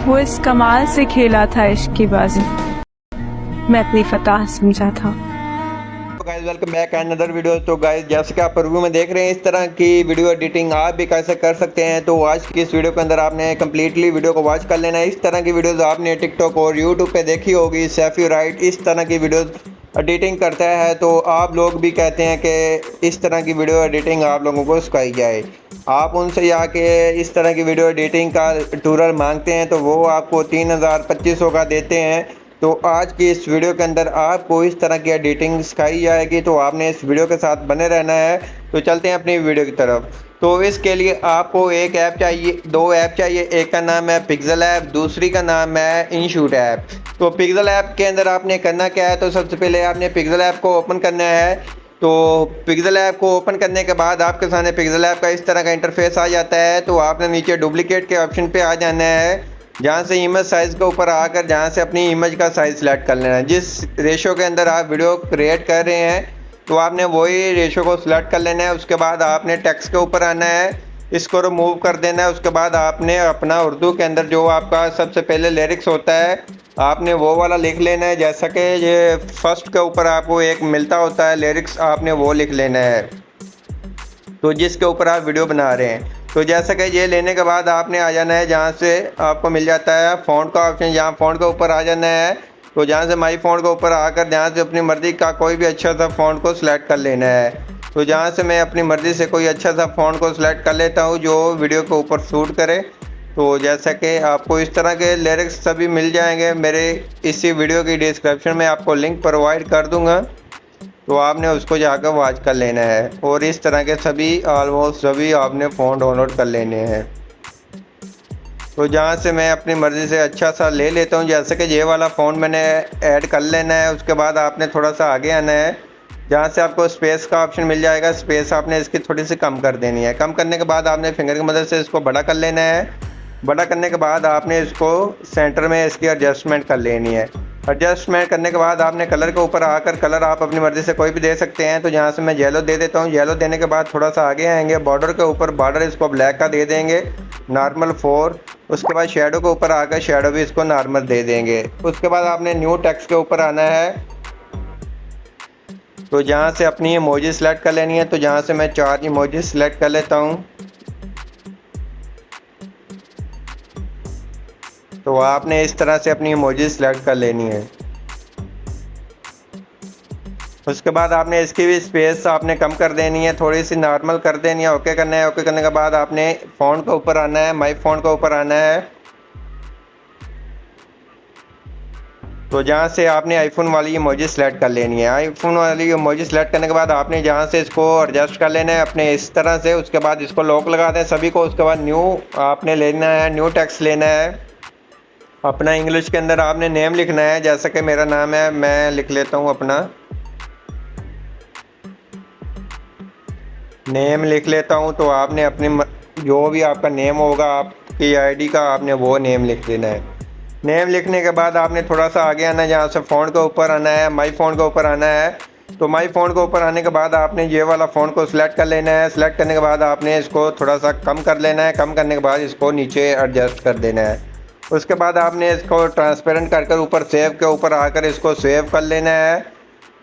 वो इस कमाल से खेला था इश्क की बाजी, मैं अपनी फतह समझा था। Guys welcome back another video. तो गाइस जैसे कि आप रिव्यू में देख रहे हैं, इस तरह की वीडियो एडिटिंग आप भी कैसे कर सकते हैं। तो आज की इस वीडियो के अंदर आपने कम्प्लीटली वीडियो को वॉच कर लेना है। इस तरह की वीडियोस आपने टिकटॉक और यूट्यूब पे देखी होगी। सैफी राइट इस तरह की वीडियोस एडिटिंग करता है, तो आप लोग भी कहते हैं कि इस तरह की वीडियो एडिटिंग आप लोगों को सिखाई जाए। आप उनसे आके इस तरह की वीडियो एडिटिंग का ट्यूटोरियल मांगते हैं तो वो आपको 3000-2500 का देते हैं। तो आज की इस वीडियो के अंदर आपको इस तरह की एडिटिंग सिखाई जाएगी, तो आपने इस वीडियो के साथ बने रहना है। तो चलते हैं अपनी वीडियो की तरफ। तो इसके लिए आपको एक ऐप चाहिए, दो ऐप चाहिए। एक का नाम है पिक्सल ऐप, दूसरी का नाम है इनशूट ऐप। तो पिक्सल ऐप के अंदर आपने करना क्या है, तो सबसे पहले आपने पिक्सल ऐप को ओपन करना है। तो पिक्सल ऐप को ओपन करने के बाद आपके सामने पिक्सल ऐप का इस तरह का इंटरफेस आ जाता है। तो आपने नीचे डुप्लीकेट के ऑप्शन पे आ जाना है, जहाँ से इमेज साइज़ के ऊपर आकर जहाँ से अपनी इमेज का साइज़ सेलेक्ट कर लेना है। जिस रेशो के अंदर आप वीडियो क्रिएट कर रहे हैं तो आपने वही रेशो को सिलेक्ट कर लेना है। उसके बाद आपने टेक्स्ट के ऊपर आना है, इसको रिमूव कर देना है। उसके बाद आपने अपना उर्दू के अंदर जो आपका सबसे पहले लिरिक्स होता है आपने वो वाला लिख लेना है। जैसा कि ये फर्स्ट के ऊपर आपको एक मिलता होता है लिरिक्स, आपने वो लिख लेना है तो जिसके ऊपर आप वीडियो बना रहे हैं। तो जैसा कि ये लेने के बाद आपने आ जाना है जहाँ से आपको मिल जाता है फ़ॉन्ट का ऑप्शन, जहाँ फ़ॉन्ट के ऊपर आ जाना है। तो जहाँ से माई फ़ॉन्ट के ऊपर आकर जहाँ से अपनी मर्ज़ी का कोई भी अच्छा सा फ़ॉन्ट को सिलेक्ट कर लेना है। तो जहाँ से मैं अपनी मर्ज़ी से कोई अच्छा सा फ़ॉन्ट को सिलेक्ट कर लेता हूँ जो वीडियो के ऊपर सूट करे। तो जैसा कि आपको इस तरह के लिरिक्स सभी मिल जाएंगे, मेरे इसी वीडियो की डिस्क्रिप्शन में आपको लिंक प्रोवाइड कर दूँगा, तो आपने उसको जाकर वॉच कर लेना है। और इस तरह के सभी ऑलमोस्ट सभी आपने फ़ॉन्ट डाउनलोड कर लेने हैं। तो जहाँ से मैं अपनी मर्ज़ी से अच्छा सा ले लेता हूँ, जैसे कि ये वाला फ़ॉन्ट मैंने ऐड कर लेना है। उसके बाद आपने थोड़ा सा आगे आना है, जहाँ से आपको स्पेस का ऑप्शन मिल जाएगा। स्पेस आपने इसकी थोड़ी सी कम कर देनी है। कम करने के बाद आपने फिंगर की मदद से इसको बड़ा कर लेना है। बड़ा करने के बाद आपने इसको सेंटर में इसकी एडजस्टमेंट कर लेनी है। एडजस्टमेंट करने के बाद आपने कलर के ऊपर आकर कलर आप अपनी मर्ज़ी से कोई भी दे सकते हैं। तो जहाँ से मैं येलो दे देता हूँ। येलो देने के बाद थोड़ा सा आगे आएंगे, बॉर्डर के ऊपर बॉर्डर इसको ब्लैक का दे देंगे, नॉर्मल 4। उसके बाद शेडो के ऊपर आकर शेडो भी इसको नॉर्मल दे देंगे। उसके बाद आपने न्यू टेक्स्ट के ऊपर आना है। तो जहाँ से अपनी इमोजी सेलेक्ट कर लेनी है। तो जहाँ से मैं 4 इमोजी सेलेक्ट कर लेता हूँ। तो आपने इस तरह से अपनी इमोजी सेलेक्ट कर लेनी है। उसके बाद आपने इसकी भी स्पेस आपने कम कर देनी है, थोड़ी सी नॉर्मल कर देनी है। ओके करना है। ओके करने के बाद आपने फ़ॉन्ट के ऊपर आना है, माई फ़ॉन्ट के ऊपर आना है। तो जहाँ से आपने आईफोन वाली इमोजी सेलेक्ट कर लेनी है। आईफोन वाली इमोजी सेलेक्ट करने के बाद आपने जहाँ से इसको एडजस्ट कर लेना है अपने इस तरह से। उसके बाद इसको लॉक लगा दें सभी को। उसके बाद न्यू आपने लेना है, न्यू टेक्स्ट लेना है। अपना इंग्लिश के अंदर आपने नेम लिखना है, जैसा कि मेरा नाम है, मैं लिख लेता हूँ अपना नेम लिख लेता हूँ। तो आपने अपनी जो भी आपका नेम होगा आपकी आईडी का, आपने वो नेम लिख देना है। नेम लिखने के बाद आपने थोड़ा सा आगे आना है, जहाँ से फ़ॉन्ट के ऊपर आना है, माई फ़ॉन्ट के ऊपर आना है। तो माई फ़ॉन्ट के ऊपर आने के बाद आपने ये वाला फ़ॉन्ट को सिलेक्ट कर लेना है। सिलेक्ट करने के बाद आपने इसको थोड़ा सा कम कर लेना है। कम करने के बाद इसको नीचे एडजस्ट कर देना है। उसके बाद आपने इसको ट्रांसपेरेंट कर ऊपर सेव के ऊपर आकर इसको सेव कर लेना है।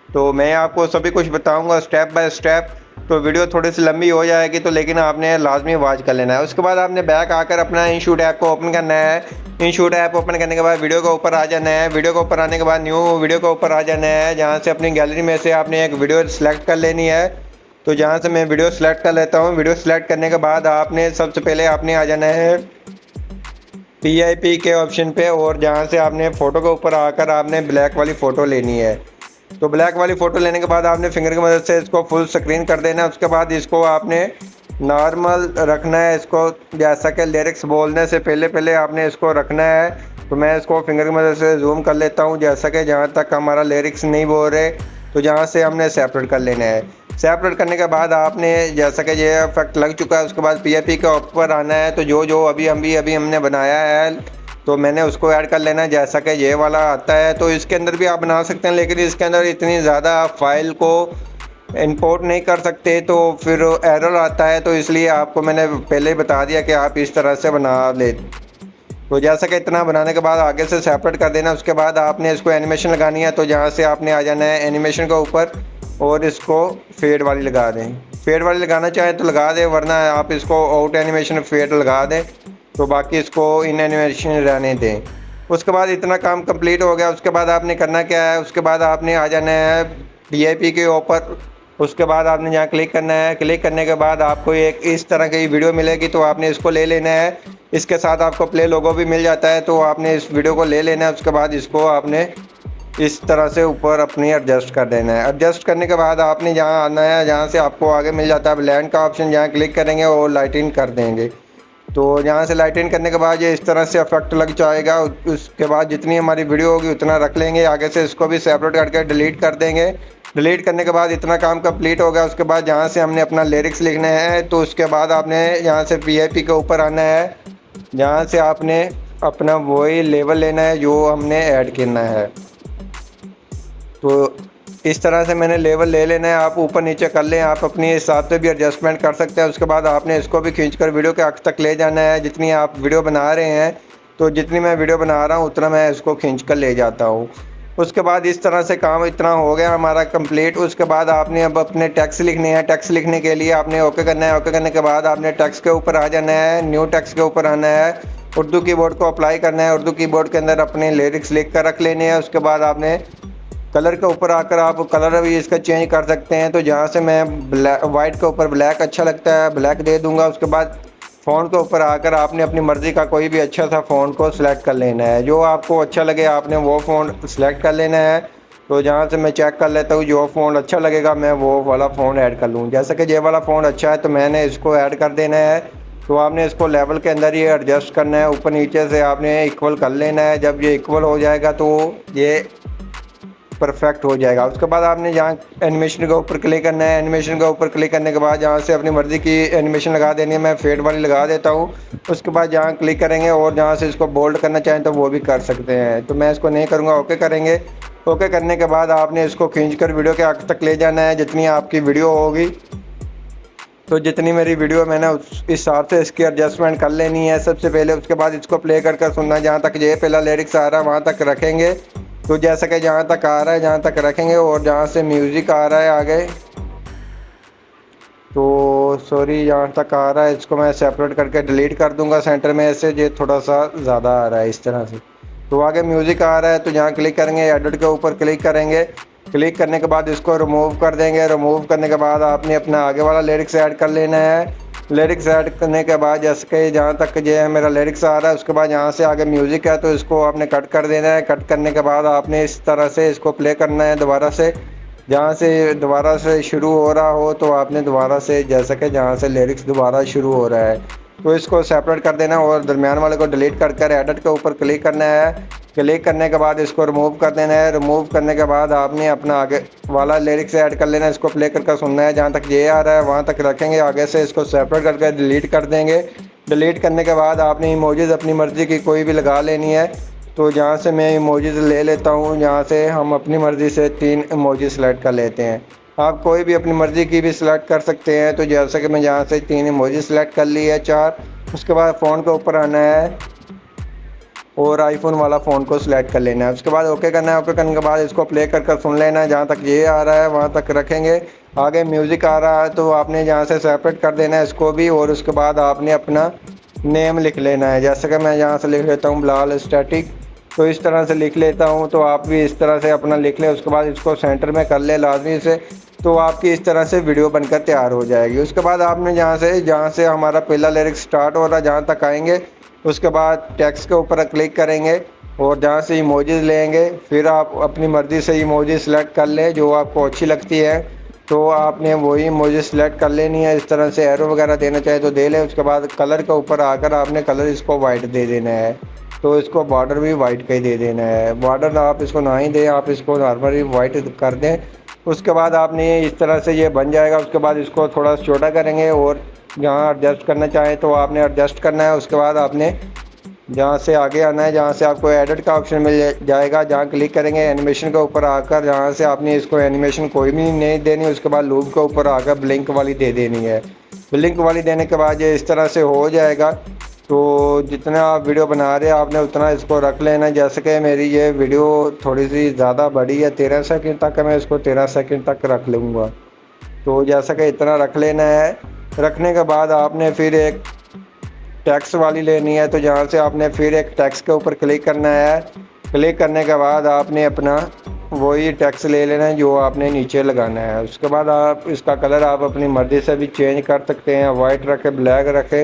तो मैं आपको सभी कुछ बताऊंगा स्टेप बाय स्टेप। तो वीडियो थोड़ी सी लंबी हो जाएगी, तो लेकिन आपने लाजमी वॉच कर लेना है। उसके बाद आपने बैक आकर अपना इनशूट ऐप को ओपन करना है। इनशूट ऐप ओपन करने के बाद वीडियो के ऊपर आ जाना है। वीडियो के ऊपर आने के बाद न्यू वीडियो के ऊपर आ जाना है, जहाँ से अपनी गैलरी में से आपने एक वीडियो सेलेक्ट कर लेनी है। तो जहाँ से मैं वीडियो सेलेक्ट कर लेता हूँ। वीडियो सेलेक्ट करने के बाद आपने सबसे पहले आपने आ जाना है PIP के ऑप्शन पे, और जहाँ से आपने फ़ोटो के ऊपर आकर आपने ब्लैक वाली फ़ोटो लेनी है। तो ब्लैक वाली फ़ोटो लेने के बाद आपने फिंगर की मदद से इसको फुल स्क्रीन कर देना है। उसके बाद इसको आपने नॉर्मल रखना है। इसको जैसा कि लिरिक्स बोलने से पहले पहले आपने इसको रखना है। तो मैं इसको फिंगर की मदद से जूम कर लेता हूँ, जैसा कि जहाँ तक हमारा लिरिक्स नहीं बोल रहे, तो जहाँ से हमने सेपरेट कर लेना है। सेपरेट करने के बाद आपने जैसा कि ये इफेक्ट लग चुका है, उसके बाद PIP के ऊपर आना है। तो जो अभी हमने बनाया है तो मैंने उसको ऐड कर लेना है, जैसा कि ये वाला आता है। तो इसके अंदर भी आप बना सकते हैं, लेकिन इसके अंदर इतनी ज़्यादा फाइल को इंपोर्ट नहीं कर सकते, तो फिर एरर आता है। तो इसलिए आपको मैंने पहले ही बता दिया कि आप इस तरह से बना ले। तो जैसा कि इतना बनाने के बाद आगे से सेपरेट कर देना। उसके बाद आपने इसको एनिमेशन लगानी है, तो जहाँ से आपने आ जाना है एनिमेशन के ऊपर और इसको फेड वाली लगा दें। फेड वाली लगाना चाहें तो लगा दें, वरना आप इसको आउट एनिमेशन फेड लगा दें, तो बाकी इसको इन एनिमेशन रहने दें। उसके बाद इतना काम कंप्लीट हो गया। उसके बाद आपने करना क्या है, उसके बाद आपने आ जाना है VIP के ऊपर। उसके बाद आपने यहाँ क्लिक करना है। क्लिक करने के बाद आपको एक इस तरह की वीडियो मिलेगी, तो आपने इसको ले लेना है। इसके साथ आपको प्ले लोगो भी मिल जाता है, तो आपने इस वीडियो को ले लेना है। उसके बाद इसको आपने इस तरह से ऊपर अपनी एडजस्ट कर देना है। एडजस्ट करने के बाद आपने जहाँ आना है, जहाँ से आपको आगे मिल जाता है ब्लेंड का ऑप्शन, जहाँ क्लिक करेंगे और लाइटिन कर देंगे। तो यहाँ से लाइटिन करने के बाद ये इस तरह से इफेक्ट लग जाएगा। उसके बाद जितनी हमारी वीडियो होगी उतना रख लेंगे। आगे से इसको भी सेपरेट करके डिलीट कर देंगे। डिलीट करने के बाद इतना काम कंप्लीट हो गया। उसके बाद जहाँ से हमने अपना लिरिक्स लिखने हैं, तो उसके बाद आपने यहाँ से VIP के ऊपर आना है, जहाँ से आपने अपना वही लेवल लेना है जो हमने ऐड करना है। तो इस तरह से मैंने लेवल ले लेना है। आप ऊपर नीचे कर लें, आप अपने हिसाब से भी एडजस्टमेंट कर सकते हैं। उसके बाद आपने इसको भी खींचकर वीडियो के आखिर तक ले जाना है। जितनी आप वीडियो बना रहे हैं, तो जितनी मैं वीडियो बना रहा हूँ उतना मैं इसको खींच कर ले जाता हूँ। उसके बाद इस तरह से काम इतना हो गया हमारा कंप्लीट। उसके बाद आपने अब अपने टेक्स्ट लिखने हैं। टेक्स्ट लिखने के लिए आपने ओके करना है। ओके करने के बाद आपने टेक्स्ट के ऊपर आ जाना है, न्यू टेक्स्ट के ऊपर आना है, उर्दू कीबोर्ड को अप्लाई करना है। उर्दू कीबोर्ड के अंदर अपने लिरिक्स लिख कर रख लेने हैं। उसके बाद आपने कलर के ऊपर आकर आप कलर भी इसका चेंज कर सकते हैं। तो जहाँ से मैं वाइट के ऊपर ब्लैक अच्छा लगता है, ब्लैक दे दूंगा। उसके बाद फ़ॉन्ट के ऊपर आकर आपने अपनी मर्ज़ी का कोई भी अच्छा सा फ़ॉन्ट को सिलेक्ट कर लेना है। जो आपको अच्छा लगे आपने वो फ़ॉन्ट सिलेक्ट कर लेना है। तो जहाँ से मैं चेक कर लेता हूँ जो फ़ॉन्ट अच्छा लगेगा मैं वो वाला फ़ॉन्ट ऐड कर लूँ। जैसे कि ये वाला फ़ॉन्ट अच्छा है तो मैंने इसको ऐड कर देना है। तो आपने इसको लेवल के अंदर ही एडजस्ट करना है, ऊपर नीचे से आपने इक्वल कर लेना है। जब ये इक्वल हो जाएगा तो ये परफेक्ट हो जाएगा। उसके बाद आपने जहाँ एनिमेशन के ऊपर क्लिक करना है। एनिमेशन के ऊपर क्लिक करने के बाद जहाँ से अपनी मर्ज़ी की एनिमेशन लगा देनी है। मैं फेड वाली लगा देता हूँ। उसके बाद जहाँ क्लिक करेंगे और जहाँ से इसको बोल्ड करना चाहें तो वो भी कर सकते हैं, तो मैं इसको नहीं करूँगा। ओके करेंगे। ओके करने के बाद आपने इसको खींचकर वीडियो के आगे तक ले जाना है। जितनी आपकी वीडियो होगी, तो जितनी मेरी वीडियो मैंने उस हिसाब से इसकी एडजस्टमेंट कर लेनी है सबसे पहले। उसके बाद इसको प्ले कर सुनना है। जहाँ तक ये पहला लिरिक्स आ रहा है वहाँ तक रखेंगे। तो जैसा कि जहाँ तक आ रहा है जहाँ तक रखेंगे, और जहाँ से म्यूज़िक आ रहा है आगे, तो सॉरी जहाँ तक आ रहा है इसको मैं सेपरेट करके डिलीट कर दूंगा सेंटर में। ऐसे ये थोड़ा सा ज़्यादा आ रहा है इस तरह से। तो आगे म्यूज़िक आ रहा है, तो जहाँ क्लिक करेंगे एडिट के ऊपर क्लिक करेंगे। क्लिक करने के बाद इसको रिमूव कर देंगे। रिमूव करने के बाद आपने अपना आगे वाला लिरिक्स ऐड कर लेना है। लिरिक्स ऐड करने के बाद जैसे कि जहाँ तक जो है मेरा लिरिक्स आ रहा है, उसके बाद यहाँ से आगे म्यूज़िक है तो इसको आपने कट कर देना है। कट करने के बाद आपने इस तरह से इसको प्ले करना है दोबारा से। जहाँ से दोबारा से शुरू हो रहा हो तो आपने दोबारा से, जैसा कि जहाँ से लिरिक्स दोबारा शुरू हो रहा है, तो इसको सेपरेट कर देना और दरमियान वाले को डिलीट कर एडिट के ऊपर क्लिक करना है। क्लिक करने के बाद इसको रिमूव कर देना है। रिमूव करने के बाद आपने अपना आगे वाला लिरिक्स ऐड कर लेना है। इसको प्ले करके सुनना है। जहाँ तक ये आ रहा है वहाँ तक रखेंगे। आगे से इसको सेपरेट करके डिलीट कर देंगे। डिलीट करने के बाद आपने इमोजीज़ अपनी मर्ज़ी की कोई भी लगा लेनी है। तो जहाँ से मैं इमोजीज़ ले लेता हूँ, जहाँ से हम अपनी मर्ज़ी से 3 इमोजी सेलेक्ट कर लेते हैं। आप कोई भी अपनी मर्ज़ी की भी सिलेक्ट कर सकते हैं। तो जैसे कि मैं यहाँ से 3 इमोजी सेलेक्ट कर ली है, 4। उसके बाद फ़ोन के ऊपर आना है और आईफोन वाला फ़ोन को सिलेक्ट कर लेना है। उसके बाद ओके करना है। ओके करने के बाद इसको प्ले कर सुन लेना है। जहाँ तक ये आ रहा है वहाँ तक रखेंगे। आगे म्यूज़िक आ रहा है तो आपने जहाँ से सेपरेट कर देना है इसको भी, और उसके बाद आपने अपना नेम लिख लेना है। जैसे कि मैं यहाँ से लिख लेता हूँ बिलाल स्टैटिक, तो इस तरह से लिख लेता हूँ। तो आप भी इस तरह से अपना लिख लें। उसके बाद इसको सेंटर में कर ले लाजमी से, तो आपकी इस तरह से वीडियो बनकर तैयार हो जाएगी। उसके बाद आपने जहाँ से हमारा पहला लिरिक्स स्टार्ट हो रहा है जहाँ तक आएंगे, उसके बाद टेक्स्ट के ऊपर क्लिक करेंगे और जहाँ से इमोजीज लेंगे, फिर आप अपनी मर्ज़ी से इमोजी सेलेक्ट कर लें जो आपको अच्छी लगती है। तो आपने वही इमोजी सेलेक्ट कर लेनी है। इस तरह से एरो वगैरह देना चाहे तो दे लें। उसके बाद कलर के ऊपर आकर आपने कलर इसको वाइट दे देना है। तो इसको बॉर्डर भी वाइट का ही दे देना है। बॉर्डर आप इसको ना ही दें, आप इसको नॉर्मली वाइट कर दें। उसके बाद आपने इस तरह से ये बन जाएगा। उसके बाद इसको थोड़ा छोटा करेंगे और जहाँ एडजस्ट करना चाहें तो आपने एडजस्ट करना है। उसके बाद आपने जहाँ से आगे आना है, जहाँ से आपको एडिट का ऑप्शन मिल जाएगा, जहाँ क्लिक करेंगे एनिमेशन के ऊपर आकर, जहाँ से आपने इसको एनिमेशन कोई भी नहीं देनी। उसके बाद लूप के ऊपर आकर ब्लिंक वाली दे देनी है। ब्लिंक वाली देने के बाद ये इस तरह से हो जाएगा। तो जितना आप वीडियो बना रहे हैं आपने उतना इसको रख लेना। जैसे कि मेरी ये वीडियो थोड़ी सी ज़्यादा बड़ी है, 13 सेकंड तक मैं इसको 13 सेकंड तक रख लूँगा। तो जैसा कि इतना रख लेना है। रखने के बाद आपने फिर एक टेक्स्ट वाली लेनी है, तो जहाँ से आपने फिर एक टेक्स्ट के ऊपर क्लिक करना है। क्लिक करने के बाद आपने अपना वही टेक्स्ट ले लेना है जो आपने नीचे लगाना है। उसके बाद आप इसका कलर आप अपनी मर्ज़ी से भी चेंज कर सकते हैं, वाइट रखें, ब्लैक रखें,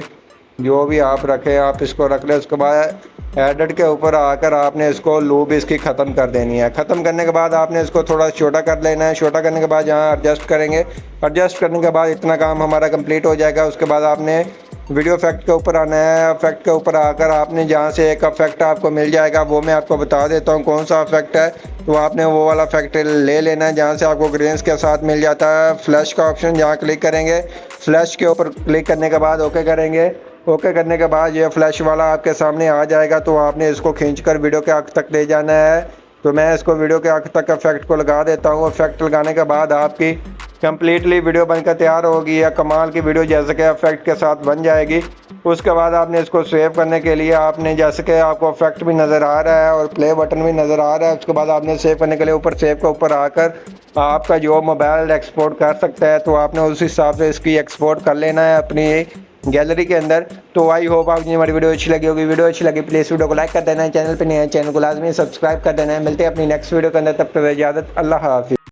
जो भी आप रखें आप इसको रख लें। उसके बाद एडिट के ऊपर आकर आपने इसको लूप इसकी ख़त्म कर देनी है। ख़त्म करने के बाद आपने इसको थोड़ा छोटा कर लेना है। छोटा करने के बाद यहाँ एडजस्ट करेंगे। एडजस्ट करने के बाद इतना काम हमारा कंप्लीट हो जाएगा। उसके बाद आपने वीडियो इफेक्ट के ऊपर आना है। इफेक्ट के ऊपर आकर आपने जहाँ से एक इफेक्ट आपको मिल जाएगा, वो मैं आपको बता देता हूँ कौन सा इफेक्ट है। तो आपने वो वाला इफेक्ट ले लेना है जहाँ से आपको ग्रेन्स के साथ मिल जाता है। फ्लैश का ऑप्शन जहाँ क्लिक करेंगे, फ्लैश के ऊपर क्लिक करने के बाद ओके करेंगे। ओके करने के बाद ये फ्लैश वाला आपके सामने आ जाएगा। तो आपने इसको खींचकर वीडियो के आखिर तक ले जाना है। तो मैं इसको वीडियो के आखिर तक इफेक्ट को लगा देता हूँ। इफेक्ट लगाने के बाद आपकी कंप्लीटली वीडियो बनकर तैयार होगी या कमाल की वीडियो जैसे कि इफेक्ट के साथ बन जाएगी। उसके बाद आपने इसको सेव करने के लिए आपने जैसे कि आपको इफेक्ट भी नज़र आ रहा है और प्ले बटन भी नज़र आ रहा है। उसके बाद आपने सेव करने के लिए ऊपर सेव के ऊपर आकर आपका जो मोबाइल एक्सपोर्ट कर सकता है, तो आपने उस हिसाब से इसकी एक्सपोर्ट कर लेना है अपनी गैलरी के अंदर। तो आई होप आपको हमारी वीडियो अच्छी लगी होगी। वीडियो अच्छी लगी प्लीज़ वीडियो को लाइक कर देना है। चैनल पे नए हैं चैनल को लाजमी सब्सक्राइब कर देना है। मिलते हैं अपनी नेक्स्ट वीडियो के अंदर, तब तक इजाज़त, अल्लाह हाफिज़।